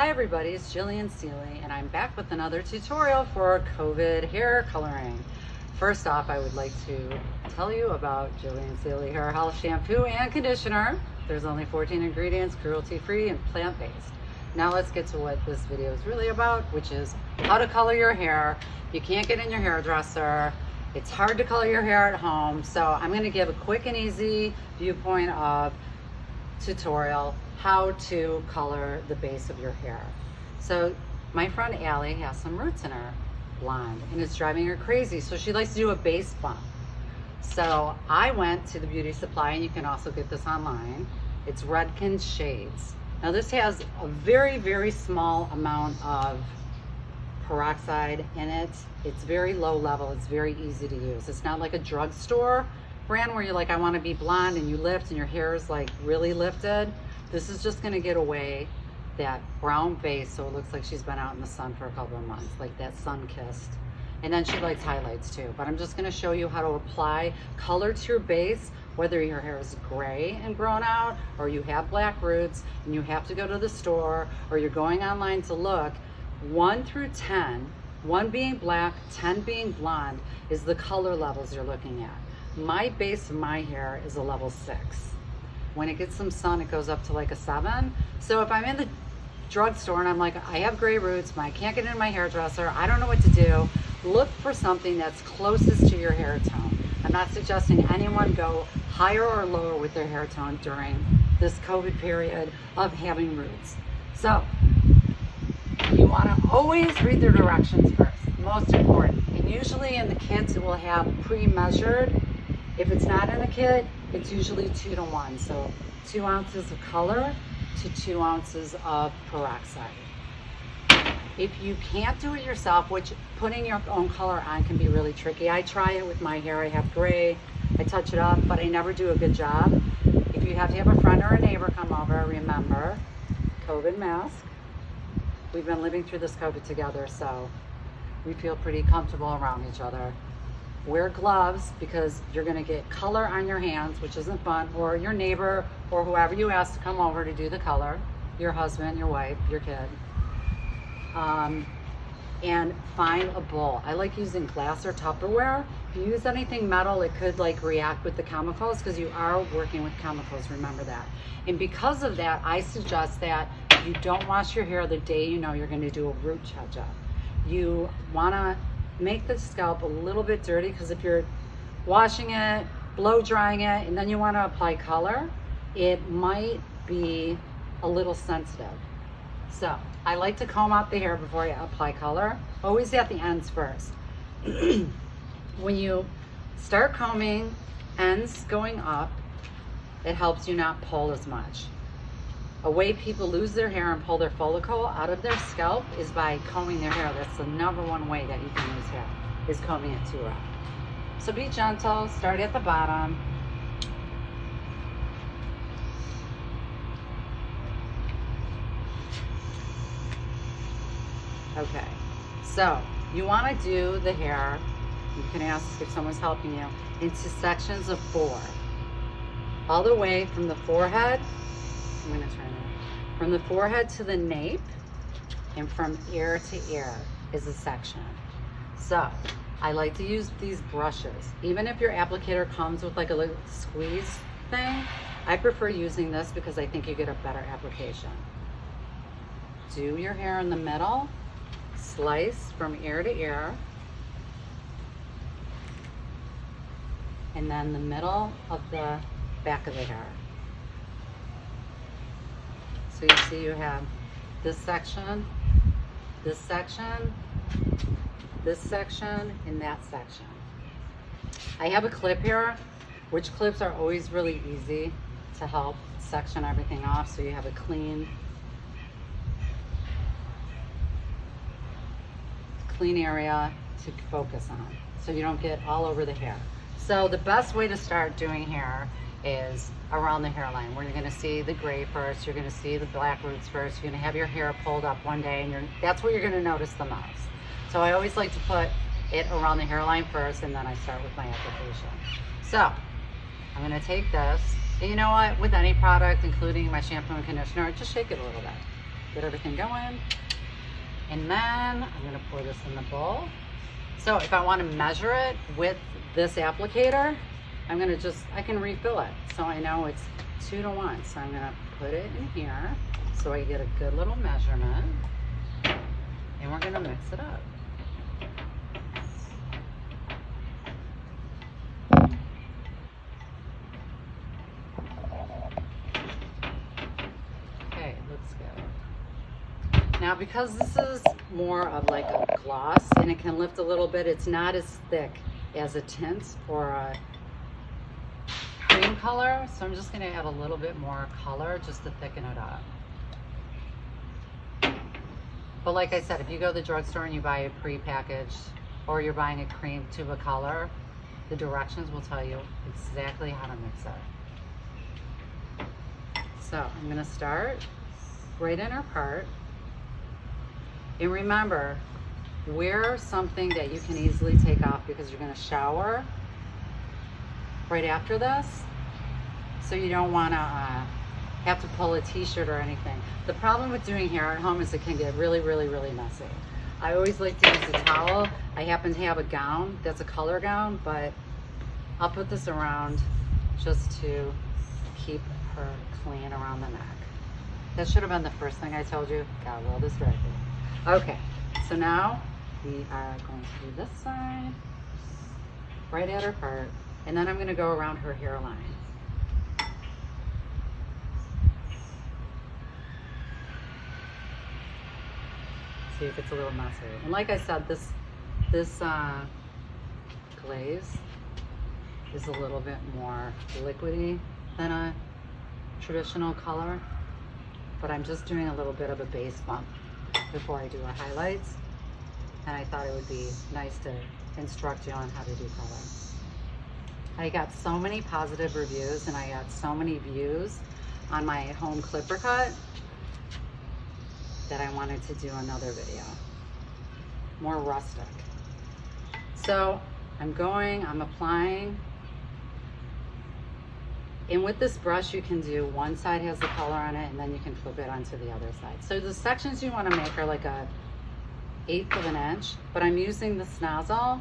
Hi everybody, it's Jillian and I'm back with another tutorial for COVID hair coloring. First off, I would like to tell you about Jillian Hair Health Shampoo and Conditioner. There's only 14 ingredients, cruelty-free and plant-based. Now let's get to what this video is really about, which is how to color your hair. You can't get in your hairdresser. It's hard to color your hair at home, so I'm going to give a quick and easy viewpoint of tutorial how to color the base of your hair. So my friend Allie has some roots in her blonde and it's driving her crazy, so she likes to do a base bump. So I went to the beauty supply, and you can also get this online. It's Redken Shades. Now this has a very small amount of peroxide in it. It's very low level, it's very easy to use. It's not like a drugstore brand where you're like, I want to be blonde, and you lift and your hair is like really lifted. This is just going to get away that brown base so it looks like she's been out in the sun for a couple of months, like that sun-kissed. And then she likes highlights too. But I'm just going to show you how to apply color to your base, whether your hair is gray and grown out, or you have black roots and you have to go to the store, or you're going online to look. 1 through 10, 1 being black, 10 being blonde, is the color levels you're looking at. My base of my hair is a level 6. When it gets some sun, it goes up to like a 7. So if I'm in the drugstore and I'm like, I have gray roots, but I can't get in my hairdresser, I don't know what to do, look for something that's closest to your hair tone. I'm not suggesting anyone go higher or lower with their hair tone during this COVID period of having roots. So you want to always read the directions first, most important. And usually in the kits it will have pre-measured. If it's not in the kit, it's usually 2 to 1. So 2 ounces of color to 2 ounces of peroxide. If you can't do it yourself, which putting your own color on can be really tricky. I try it with my hair. I have gray, I touch it up, but I never do a good job. If you have to have a friend or a neighbor come over, remember, COVID mask. We've been living through this COVID together, so we feel pretty comfortable around each other. Wear gloves because you're going to get color on your hands, which isn't fun, or your neighbor or whoever you ask to come over to do the color, your husband, your wife, your kid. And find a bowl. I like using glass or Tupperware. If you use anything metal, it could like react with the chemicals because you are working with chemicals, remember that. And because of that, I suggest that you don't wash your hair the day you know you're going to do a root touch-up. You want to make the scalp a little bit dirty because if you're washing it, blow drying it, and then you want to apply color, it might be a little sensitive. So I like to comb out the hair before I apply color, always at the ends first. When you start combing, ends going up, it helps you not pull as much. A way people lose their hair and pull their follicle out of their scalp is by combing their hair. That's the #1 way that you can lose hair, is combing it too rough. So be gentle, start at the bottom. Okay, so you want to do the hair, you can ask if someone's helping you, into sections of 4. All the way from the forehead, I'm going to turn it, from the forehead to the nape, and from ear to ear is a section. So I like to use these brushes. Even if your applicator comes with like a little squeeze thing, I prefer using this because I think you get a better application. Do your hair in the middle, slice from ear to ear, and then the middle of the back of the hair. So you see you have this section, this section, this section, and that section. I have a clip here, which clips are always really easy to help section everything off so you have a clean area to focus on so you don't get all over the hair. So the best way to start doing hair is around the hairline, where you're going to see the gray first, you're going to see the black roots first, you're going to have your hair pulled up one day, and that's what you're going to notice the most. So I always like to put it around the hairline first, and then I start with my application. So I'm going to take this, and you know what, with any product, including my shampoo and conditioner, just shake it a little bit. get everything going. And then I'm gonna pour this in the bowl. So if I want to measure it with this applicator, I can refill it. So I know it's 2 to 1. So I'm gonna put it in here so I get a good little measurement. And we're gonna mix it up. Okay, looks good. Now because this is more of like a gloss and it can lift a little bit, it's not as thick as a tint or a cream color. So I'm just gonna add a little bit more color just to thicken it up. But like I said, if you go to the drugstore and you buy a pre-packaged or you're buying a cream tuba color, the directions will tell you exactly how to mix it. So I'm gonna start right in our part. And remember, wear something that you can easily take off because you're gonna shower right after this. So you don't wanna have to pull a t-shirt or anything. The problem with doing hair at home is it can get really, really, really messy. I always like to use a towel. I happen to have a gown that's a color gown, but I'll put this around just to keep her clean around the neck. That should have been the first thing I told you. Got a little distracted. Okay, so now we are going to do this side, right at her part, and then I'm gonna go around her hairline. See if it's a little messy. And like I said, this glaze is a little bit more liquidy than a traditional color, but I'm just doing a little bit of a base bump before I do our highlights, and I thought it would be nice to instruct you on how to do color. I got so many positive reviews and I got so many views on my home clipper cut that I wanted to do another video, more rustic. So I'm applying, and with this brush you can do one side has the color on it and then you can flip it onto the other side. So the sections you want to make are like a 1/8 of an inch, but I'm using this nozzle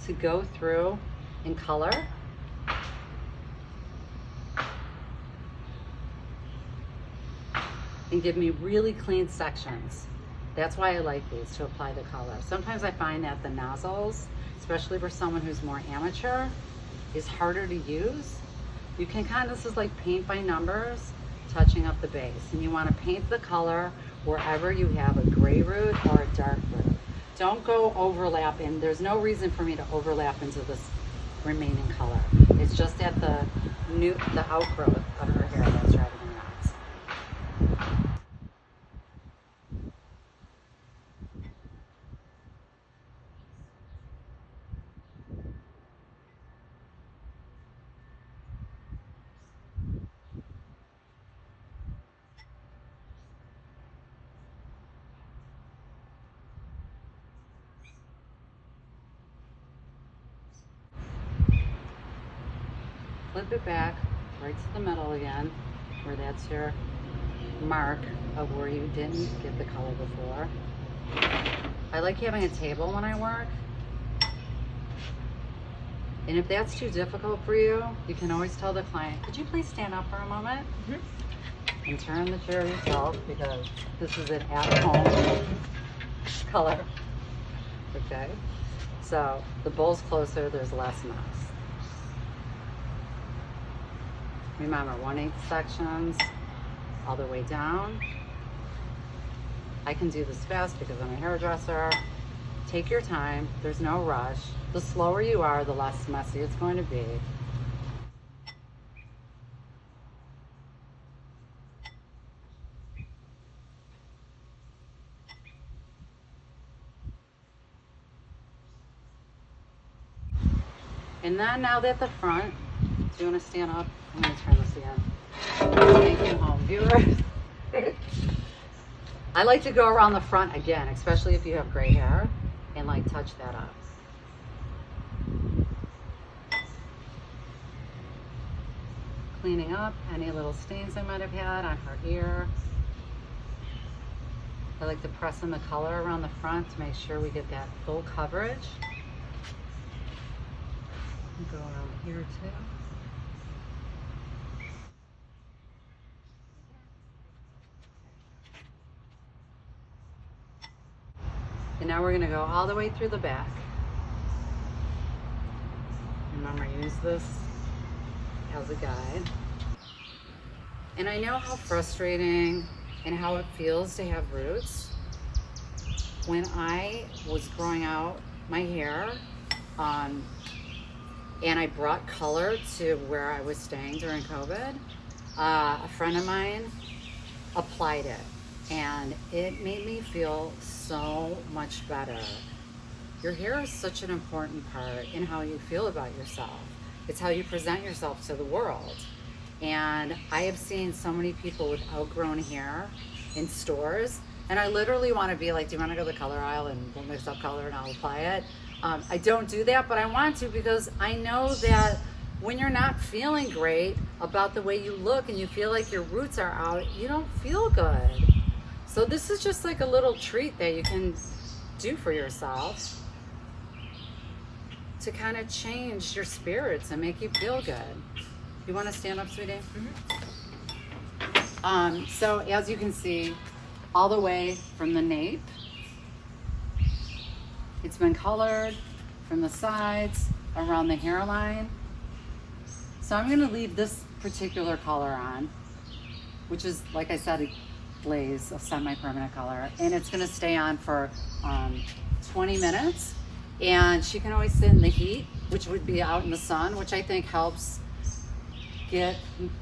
to go through in color. And give me really clean sections. That's why I like these, to apply the color. Sometimes I find that the nozzles, especially for someone who's more amateur, is harder to use. You can this is like paint by numbers, touching up the base. And you want to paint the color wherever you have a gray root or a dark root. Don't go overlap, and there's no reason for me to overlap into this remaining color. It's just at the outgrowth of her hair that's driving me nuts. Flip it back right to the middle again, where that's your mark of where you didn't get the color before. I like having a table when I work. And if that's too difficult for you, you can always tell the client, could you please stand up for a moment? Mm-hmm. And turn the chair yourself, because this is an at-home color. Okay? So the bowl's closer, there's less mess. Remember, 1/8 sections all the way down. I can do this fast because I'm a hairdresser. Take your time, there's no rush. The slower you are, the less messy it's going to be. And then now that the front, do you want to stand up? I'm going to turn this again. Thank you, home viewers. I like to go around the front again, especially if you have gray hair, and like touch that up. Cleaning up any little stains I might have had on her ear. I like to press in the color around the front to make sure we get that full coverage. Go around here too. And now we're going to go all the way through the back. Remember, use this as a guide. And I know how frustrating and how it feels to have roots. When I was growing out my hair, and I brought color to where I was staying during COVID, a friend of mine applied it, and it made me feel so much better. Your hair is such an important part in how you feel about yourself. It's how you present yourself to the world. And I have seen so many people with outgrown hair in stores, and I literally want to be like, do you want to go to the color aisle and we'll mix up color and I'll apply it? I don't do that, but I want to, because I know that when you're not feeling great about the way you look and you feel like your roots are out, you don't feel good. So this is just like a little treat that you can do for yourself to kind of change your spirits and make you feel good. You want to stand up, sweetie? Mm-hmm. So as you can see, all the way from the nape, it's been colored from the sides, around the hairline. So I'm going to leave this particular color on, which is, like I said, a glaze, a semi-permanent color, and it's going to stay on for 20 minutes. And she can always sit in the heat, which would be out in the sun, which I think helps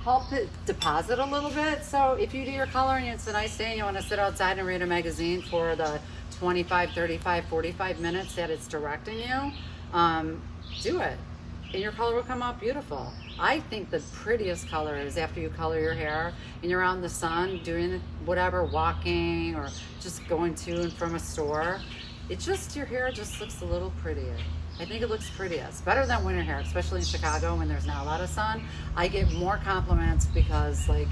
help it deposit a little bit. So if you do your color and it's a nice day and you want to sit outside and read a magazine for the 25, 35, 45 minutes that it's directing you, do it. And your color will come out beautiful. I think the prettiest color is after you color your hair and you're out in the sun doing whatever, walking or just going to and from a store. It's just, your hair just looks a little prettier. I think it looks prettiest, better than winter hair, especially in Chicago when there's not a lot of sun. I get more compliments because, like,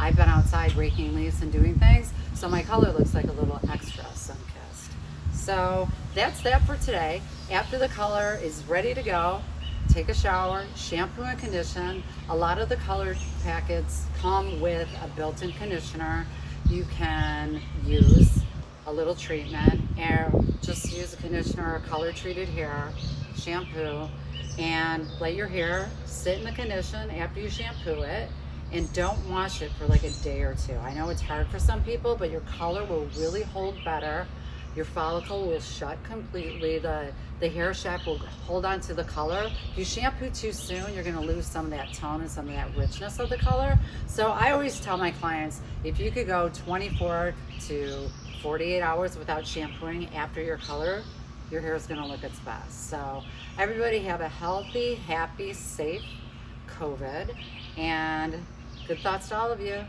I've been outside raking leaves and doing things, so my color looks like a little extra sun-kissed. So that's that for today. After the color is ready to go, take a shower, shampoo and condition. A lot of the color packets come with a built-in conditioner. You can use a little treatment and just use a conditioner or color treated hair shampoo and let your hair sit in the condition after you shampoo it, and don't wash it for like a day or two. I know it's hard for some people, but your color will really hold better. Your follicle will shut completely. The hair shaft will hold on to the color. If you shampoo too soon, you're gonna lose some of that tone and some of that richness of the color. So I always tell my clients, if you could go 24 to 48 hours without shampooing after your color, your hair is gonna look its best. So everybody have a healthy, happy, safe COVID, and good thoughts to all of you.